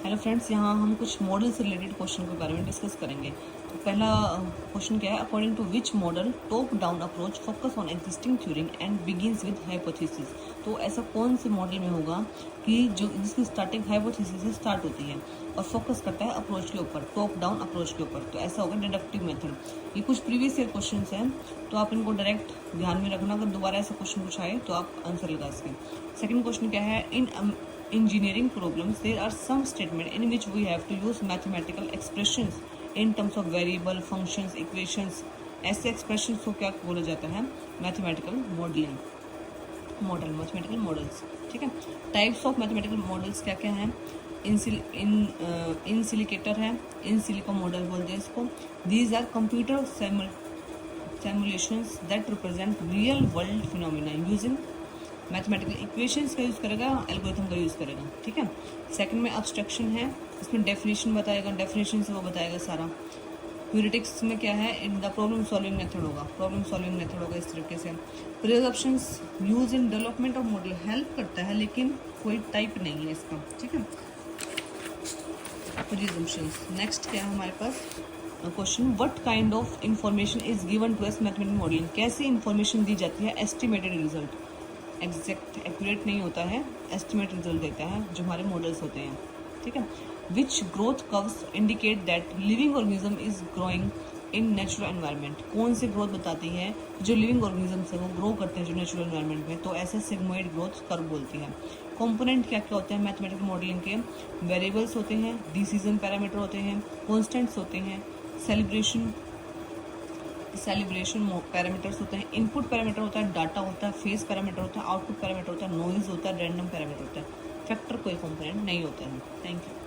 Hello friends, यहाँ हम कुछ मॉडल से रिलेटेड क्वेश्चन के बारे में डिस्कस करेंगे। तो पहला क्वेश्चन क्या है, according to which model top down approach focus on existing theory and begins with hypothesis. तो ऐसा कौन से मॉडल में होगा कि जो जिसकी स्टार्टिंग हाइपोथेसिस से स्टार्ट होती है और फोकस करता है अप्रोच के ऊपर, टॉप डाउन अप्रोच के ऊपर। तो ऐसा होगा डिडक्टिव मेथड। ये कुछ प्रीवियस ईयर क्वेश्चन हैं, तो आप इनको डायरेक्ट ध्यान में रखना। अगर दोबारा ऐसा क्वेश्चन पूछा है तो आप आंसर लगा सकें। सेकंड क्वेश्चन क्या है, इन engineering problems there are some statement in which we have to use mathematical expressions in terms of variable functions equations। ऐसे एक्सप्रेशंस को क्या बोला जाता है, मैथमेटिकल मैथमेटिकल मॉडल्स। ठीक है, टाइप्स ऑफ मैथमेटिकल मॉडल्स क्या क्या हैं, इन सिलिकेटर है, इन सिलिको मॉडल बोलते हैं इसको। These are computer simulations that represent real world phenomena using mathematical equations का यूज़ करेगा, एल्गोरिथम का यूज़ करेगा। ठीक है, सेकंड में अब्स्ट्रक्शन है, इसमें डेफिनेशन बताएगा, डेफिनेशन से वो बताएगा सारा। ह्यूरिटिक्स में क्या है, in the problem solving method होगा, इस तरीके से। Presumptions use in development of model, help करता है लेकिन कोई टाइप नहीं है इसका। ठीक है, प्रिजम्पशंस। नेक्स्ट क्या है हमारे पास question, what kind of information is given to us mathematical modelling. कैसी इंफॉर्मेशन दी जाती है, एस्टिमेटेड रिजल्ट, एग्जैक्ट एक्यूरेट नहीं होता है, एस्टिमेट रिजल्ट देता है जो हमारे मॉडल्स होते हैं। ठीक है, which growth curves indicate that living organism is growing in natural environment. कौन सी ग्रोथ बताती है जो लिविंग ऑर्गेनिज्म है वो ग्रो करते हैं जो नेचुरल एनवायरनमेंट में, तो ऐसे सिग्मोइड ग्रोथ कर्व बोलती है। कंपोनेंट क्या क्या होते हैं मैथमेटिकल मॉडलिंग के, वेरिएबल्स होते हैं, डिसीजन पैरामीटर होते हैं, कॉन्स्टेंट्स होते हैं, सेलिब्रेशन पैरामीटर्स होते हैं, इनपुट पैरामीटर होता है, डाटा होता है, फेस पैरामीटर होता है, आउटपुट पैरामीटर होता है, नॉइज होता है, रैंडम पैरामीटर होता है। फैक्टर कोई कंपोनेंट नहीं होता है। Thank you.